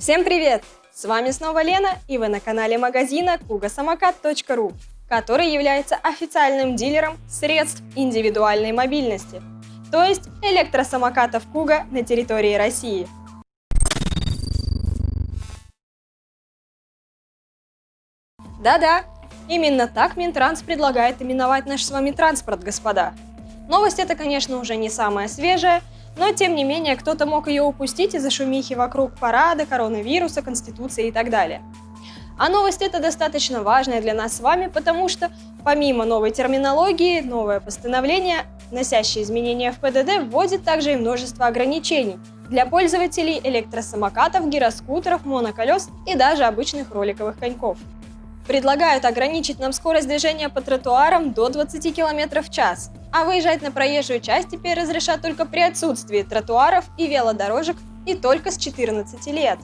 Всем привет! С вами снова Лена, и вы на канале магазина kugasamokat.ru, который является официальным дилером средств индивидуальной мобильности, то есть электросамокатов Kuga на территории России. Да-да, именно так Минтранс предлагает именовать наш с вами транспорт, господа. Новость эта, конечно, уже не самая свежая, но тем не менее кто-то мог ее упустить из-за шумихи вокруг парада, коронавируса, Конституции и так далее. А новость эта достаточно важная для нас с вами, потому что помимо новой терминологии, новое постановление, вносящее изменения в ПДД, вводит также и множество ограничений для пользователей электросамокатов, гироскутеров, моноколес и даже обычных роликовых коньков. Предлагают ограничить нам скорость движения по тротуарам до 20 км в час, а выезжать на проезжую часть теперь разрешат только при отсутствии тротуаров и велодорожек и только с 14 лет.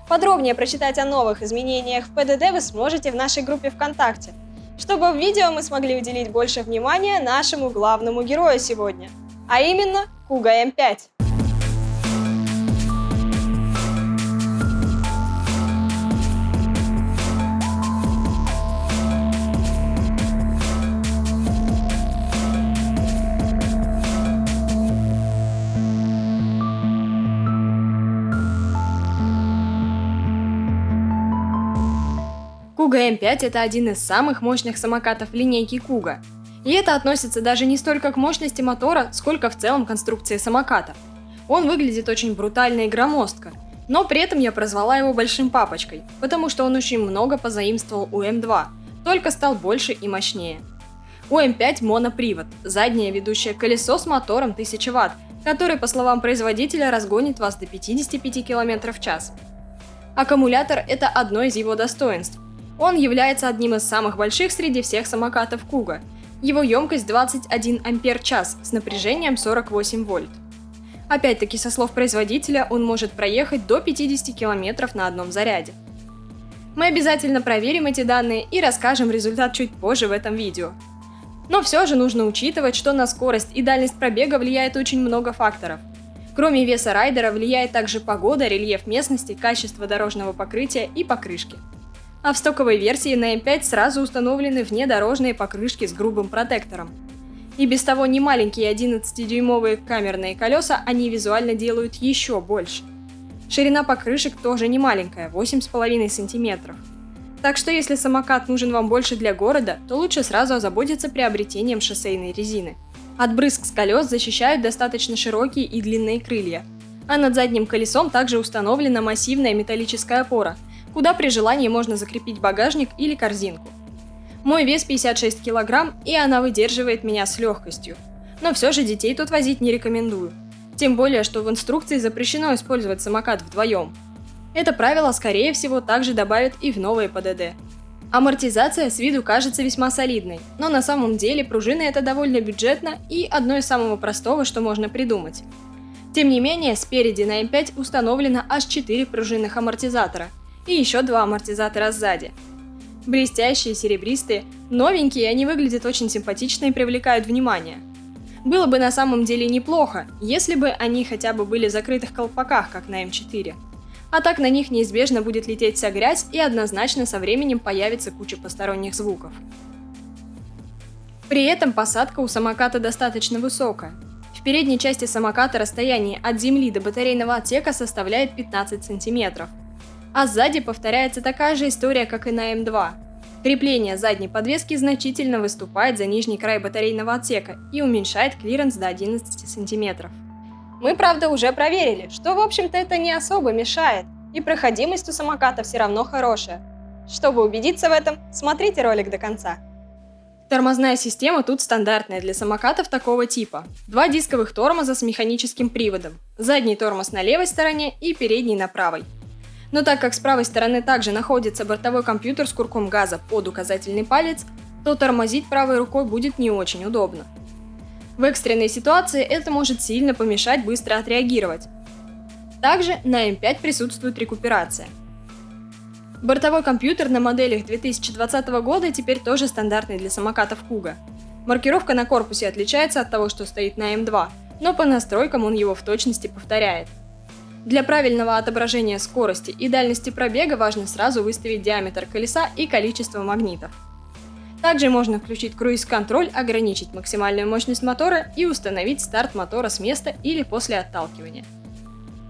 Подробнее прочитать о новых изменениях в ПДД вы сможете в нашей группе ВКонтакте, чтобы в видео мы смогли уделить больше внимания нашему главному герою сегодня, а именно Kuga M5. Kuga M5 – это один из самых мощных самокатов линейки Kuga. И это относится даже не столько к мощности мотора, сколько в целом конструкции самоката. Он выглядит очень брутально и громоздко, но при этом я прозвала его большим папочкой, потому что он очень много позаимствовал у М2, только стал больше и мощнее. У М5 монопривод, заднее ведущее колесо с мотором 1000 Вт, который, по словам производителя, разгонит вас до 55 км в час. Аккумулятор – это одно из его достоинств. Он является одним из самых больших среди всех самокатов Kuga. Его емкость 21 ампер-час с напряжением 48 вольт. Опять-таки, со слов производителя, он может проехать до 50 км на одном заряде. Мы обязательно проверим эти данные и расскажем результат чуть позже в этом видео. Но все же нужно учитывать, что на скорость и дальность пробега влияет очень много факторов. Кроме веса райдера влияет также погода, рельеф местности, качество дорожного покрытия и покрышки. А в стоковой версии на M5 сразу установлены внедорожные покрышки с грубым протектором. И без того немаленькие 11-дюймовые камерные колеса они визуально делают еще больше. Ширина покрышек тоже немаленькая, 8,5 см. Так что если самокат нужен вам больше для города, то лучше сразу озаботиться приобретением шоссейной резины. От брызг с колес защищают достаточно широкие и длинные крылья. А над задним колесом также установлена массивная металлическая опора, куда при желании можно закрепить багажник или корзинку. Мой вес 56 кг, и она выдерживает меня с легкостью. Но все же детей тут возить не рекомендую. Тем более, что в инструкции запрещено использовать самокат вдвоем. Это правило, скорее всего, также добавят и в новые ПДД. Амортизация с виду кажется весьма солидной, но на самом деле пружины это довольно бюджетно и одно из самого простого, что можно придумать. Тем не менее, спереди на M5 установлено аж 4 пружинных амортизатора и еще 2 амортизатора сзади. Блестящие, серебристые, новенькие, они выглядят очень симпатично и привлекают внимание. Было бы на самом деле неплохо, если бы они хотя бы были в закрытых колпаках, как на М4. А так на них неизбежно будет лететь вся грязь и однозначно со временем появится куча посторонних звуков. При этом посадка у самоката достаточно высокая. В передней части самоката расстояние от земли до батарейного отсека составляет 15 см. А сзади повторяется такая же история, как и на М2. Крепление задней подвески значительно выступает за нижний край батарейного отсека и уменьшает клиренс до 11 см. Мы, правда, уже проверили, что, в общем-то, это не особо мешает, и проходимость у самоката все равно хорошая. Чтобы убедиться в этом, смотрите ролик до конца. Тормозная система тут стандартная для самокатов такого типа. 2 дисковых тормоза с механическим приводом, задний тормоз на левой стороне и передний на правой. Но так как с правой стороны также находится бортовой компьютер с курком газа под указательный палец, то тормозить правой рукой будет не очень удобно. В экстренной ситуации это может сильно помешать быстро отреагировать. Также на M5 присутствует рекуперация. Бортовой компьютер на моделях 2020 года теперь тоже стандартный для самокатов Kuga. Маркировка на корпусе отличается от того, что стоит на M2, но по настройкам он его в точности повторяет. Для правильного отображения скорости и дальности пробега важно сразу выставить диаметр колеса и количество магнитов. Также можно включить круиз-контроль, ограничить максимальную мощность мотора и установить старт мотора с места или после отталкивания.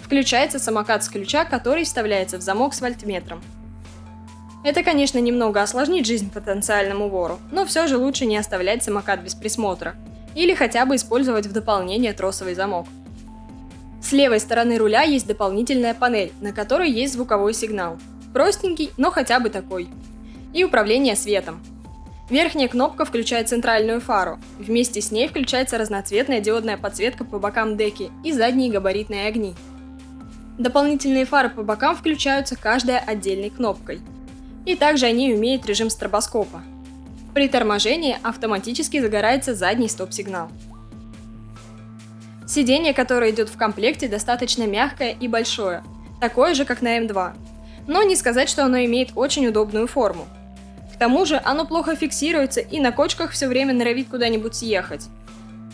Включается самокат с ключа, который вставляется в замок с вольтметром. Это, конечно, немного осложнит жизнь потенциальному вору, но все же лучше не оставлять самокат без присмотра или хотя бы использовать в дополнение тросовый замок. С левой стороны руля есть дополнительная панель, на которой есть звуковой сигнал. Простенький, но хотя бы такой. И управление светом. Верхняя кнопка включает центральную фару. Вместе с ней включается разноцветная диодная подсветка по бокам деки и задние габаритные огни. Дополнительные фары по бокам включаются каждая отдельной кнопкой. И также они имеют режим стробоскопа. При торможении автоматически загорается задний стоп-сигнал. Сиденье, которое идет в комплекте, достаточно мягкое и большое, такое же, как на М2. Но не сказать, что оно имеет очень удобную форму. К тому же оно плохо фиксируется и на кочках все время норовит куда-нибудь съехать.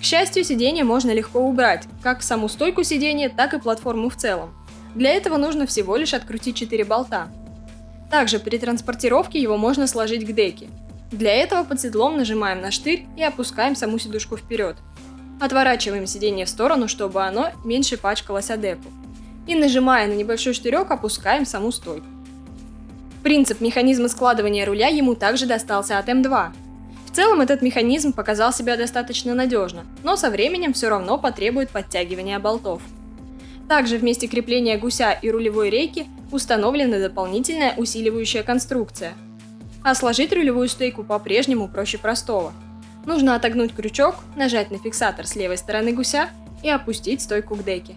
К счастью, сиденье можно легко убрать, как саму стойку сиденья, так и платформу в целом. Для этого нужно всего лишь открутить 4 болта. Также при транспортировке его можно сложить к деке. Для этого под седлом нажимаем на штырь и опускаем саму сидушку вперед. Отворачиваем сиденье в сторону, чтобы оно меньше пачкалось о деку. И нажимая на небольшой штырек, опускаем саму стойку. Принцип механизма складывания руля ему также достался от М2. В целом этот механизм показал себя достаточно надежно, но со временем все равно потребует подтягивания болтов. Также в месте крепления гуся и рулевой рейки установлена дополнительная усиливающая конструкция. А сложить рулевую стойку по-прежнему проще простого. Нужно отогнуть крючок, нажать на фиксатор с левой стороны гуся и опустить стойку к деке.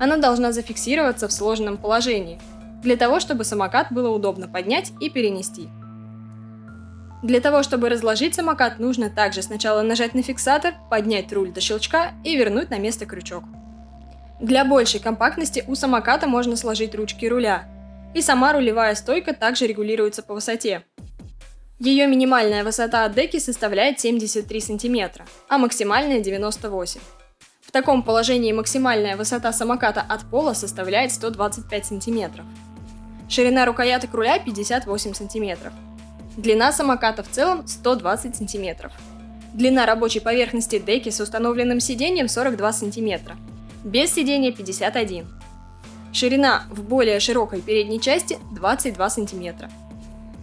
Она должна зафиксироваться в сложенном положении, для того, чтобы самокат было удобно поднять и перенести. Для того, чтобы разложить самокат, нужно также сначала нажать на фиксатор, поднять руль до щелчка и вернуть на место крючок. Для большей компактности у самоката можно сложить ручки руля, и сама рулевая стойка также регулируется по высоте. Ее минимальная высота от деки составляет 73 см, а максимальная 98 см. В таком положении максимальная высота самоката от пола составляет 125 см. Ширина рукояток руля 58 см. Длина самоката в целом 120 см. Длина рабочей поверхности деки с установленным сиденьем 42 см. Без сиденья 51 см. Ширина в более широкой передней части 22 см.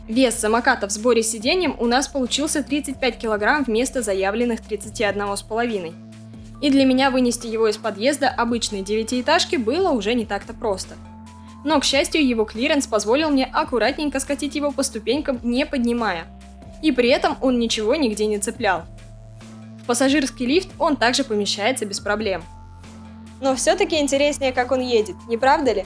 Вес самоката в сборе с сиденьем у нас получился 35 кг вместо заявленных 31,5 кг. И для меня вынести его из подъезда обычной девятиэтажки было уже не так-то просто. Но, к счастью, его клиренс позволил мне аккуратненько скатить его по ступенькам, не поднимая. И при этом он ничего нигде не цеплял. В пассажирский лифт он также помещается без проблем. Но все-таки интереснее, как он едет, не правда ли?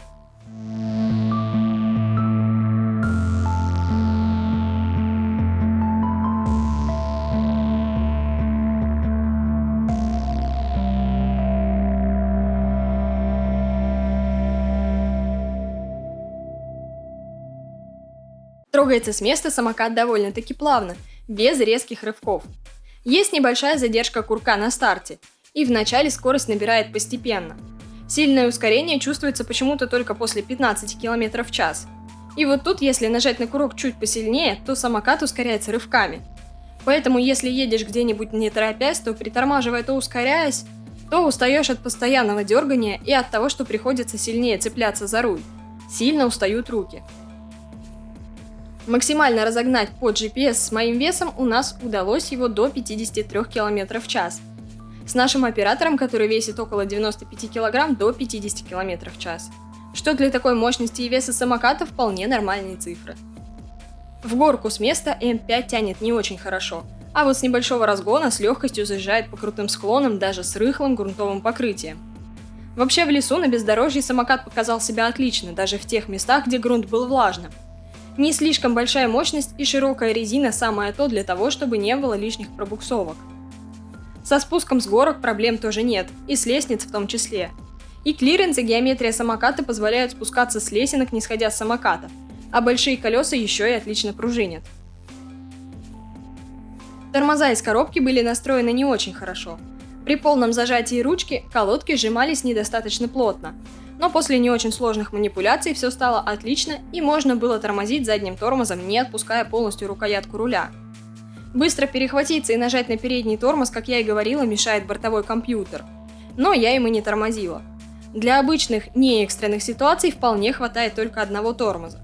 Трогается с места самокат довольно-таки плавно, без резких рывков. Есть небольшая задержка курка на старте, и вначале скорость набирает постепенно. Сильное ускорение чувствуется почему-то только после 15 км в час. И вот тут, если нажать на курок чуть посильнее, то самокат ускоряется рывками. Поэтому если едешь где-нибудь не торопясь, то притормаживая, то ускоряясь, то устаешь от постоянного дергания и от того, что приходится сильнее цепляться за руль. Сильно устают руки. Максимально разогнать под GPS с моим весом у нас удалось его до 53 км в час. С нашим оператором, который весит около 95 кг, до 50 км в час. Что для такой мощности и веса самоката вполне нормальные цифры. В горку с места М5 тянет не очень хорошо, а вот с небольшого разгона с легкостью заезжает по крутым склонам даже с рыхлым грунтовым покрытием. Вообще в лесу на бездорожье самокат показал себя отлично, даже в тех местах, где грунт был влажным. Не слишком большая мощность и широкая резина самое то для того, чтобы не было лишних пробуксовок. Со спуском с горок проблем тоже нет, и с лестниц в том числе. И клиренс и геометрия самоката позволяют спускаться с лесенок, не сходя с самоката, а большие колеса еще и отлично пружинят. Тормоза из коробки были настроены не очень хорошо. При полном зажатии ручки колодки сжимались недостаточно плотно, Но после не очень сложных манипуляций все стало отлично и можно было тормозить задним тормозом, не отпуская полностью рукоятку руля. Быстро перехватиться и нажать на передний тормоз, как я и говорила, мешает бортовой компьютер. Но я им и не тормозила. Для обычных, неэкстренных ситуаций вполне хватает только одного тормоза.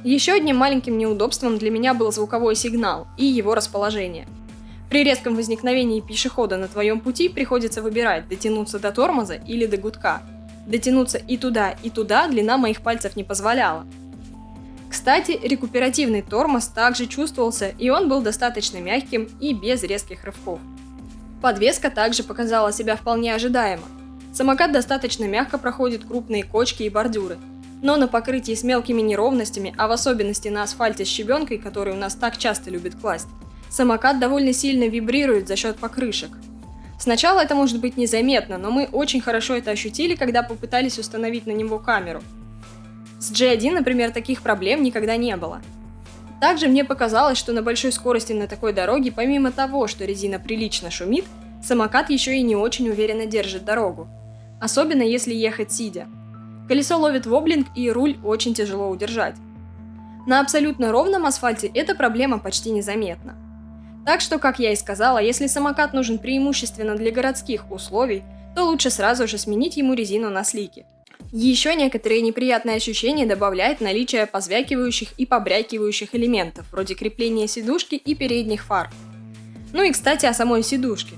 Еще одним маленьким неудобством для меня был звуковой сигнал и его расположение. При резком возникновении пешехода на твоем пути приходится выбирать, дотянуться до тормоза или до гудка. Дотянуться и туда длина моих пальцев не позволяла. Кстати, рекуперативный тормоз также чувствовался, и он был достаточно мягким и без резких рывков. Подвеска также показала себя вполне ожидаемо. Самокат достаточно мягко проходит крупные кочки и бордюры, но на покрытии с мелкими неровностями, а в особенности на асфальте с щебенкой, который у нас так часто любят класть, самокат довольно сильно вибрирует за счет покрышек. Сначала это может быть незаметно, но мы очень хорошо это ощутили, когда попытались установить на него камеру. С G1, например, таких проблем никогда не было. Также мне показалось, что на большой скорости на такой дороге, помимо того, что резина прилично шумит, самокат еще и не очень уверенно держит дорогу. Особенно если ехать сидя. Колесо ловит воблинг и руль очень тяжело удержать. На абсолютно ровном асфальте эта проблема почти незаметна. Так что, как я и сказала, если самокат нужен преимущественно для городских условий, то лучше сразу же сменить ему резину на слики. Еще некоторые неприятные ощущения добавляет наличие позвякивающих и побрякивающих элементов, вроде крепления сидушки и передних фар. Ну и, кстати, о самой сидушке.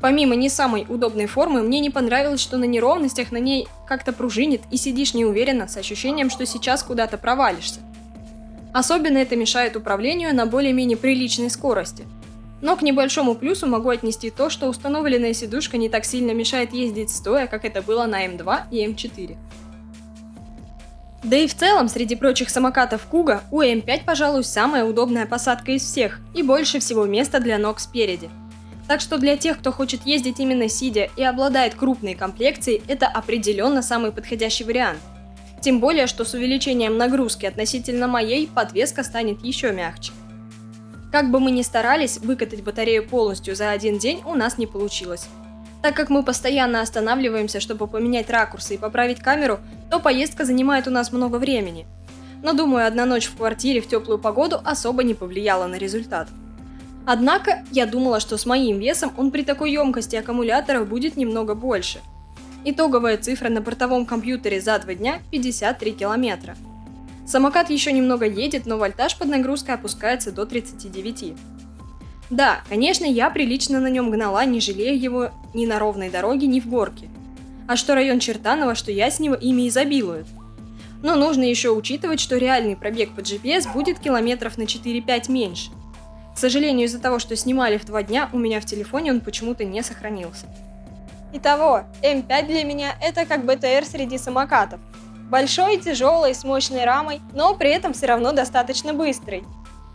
Помимо не самой удобной формы, мне не понравилось, что на неровностях на ней как-то пружинит и сидишь неуверенно, с ощущением, что сейчас куда-то провалишься. Особенно это мешает управлению на более-менее приличной скорости. Но к небольшому плюсу могу отнести то, что установленная сидушка не так сильно мешает ездить стоя, как это было на М2 и М4. Да и в целом, среди прочих самокатов Kuga, у М5, пожалуй, самая удобная посадка из всех и больше всего места для ног спереди. Так что для тех, кто хочет ездить именно сидя и обладает крупной комплекцией, это определенно самый подходящий вариант. Тем более, что с увеличением нагрузки относительно моей подвеска станет еще мягче. Как бы мы ни старались, выкатать батарею полностью за один день у нас не получилось. Так как мы постоянно останавливаемся, чтобы поменять ракурсы и поправить камеру, то поездка занимает у нас много времени. Но думаю, одна ночь в квартире в теплую погоду особо не повлияла на результат. Однако, я думала, что с моим весом он при такой емкости аккумулятора будет немного больше. Итоговая цифра на бортовом компьютере за 2 дня – 53 километра. Самокат еще немного едет, но вольтаж под нагрузкой опускается до 39. Да, конечно, я прилично на нем гнала, не жалея его ни на ровной дороге, ни в горке. А что район Чертаново, что Яснево ими изобилует. Но нужно еще учитывать, что реальный пробег по GPS будет километров на 4-5 меньше. К сожалению, из-за того, что снимали в 2 дня, у меня в телефоне он почему-то не сохранился. Итого, М5 для меня это как БТР среди самокатов. Большой, тяжелый, с мощной рамой, но при этом все равно достаточно быстрый.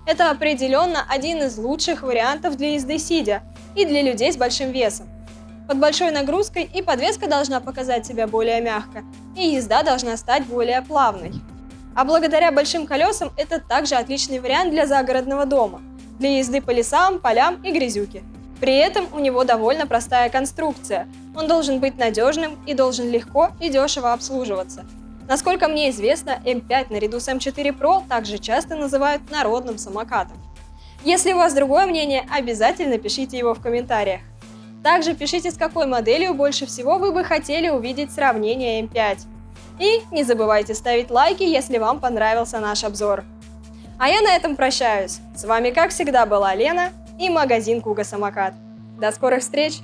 Это определенно один из лучших вариантов для езды сидя и для людей с большим весом. Под большой нагрузкой и подвеска должна показать себя более мягко, и езда должна стать более плавной. А благодаря большим колесам это также отличный вариант для загородного дома, для езды по лесам, полям и грязюке. При этом у него довольно простая конструкция, он должен быть надежным и должен легко и дешево обслуживаться. Насколько мне известно, М5 наряду с М4 Pro также часто называют народным самокатом. Если у вас другое мнение, обязательно пишите его в комментариях. Также пишите, с какой моделью больше всего вы бы хотели увидеть сравнение М5. И не забывайте ставить лайки, если вам понравился наш обзор. А я на этом прощаюсь. С вами, как всегда, была Лена и магазин Kuga Самокат. До скорых встреч!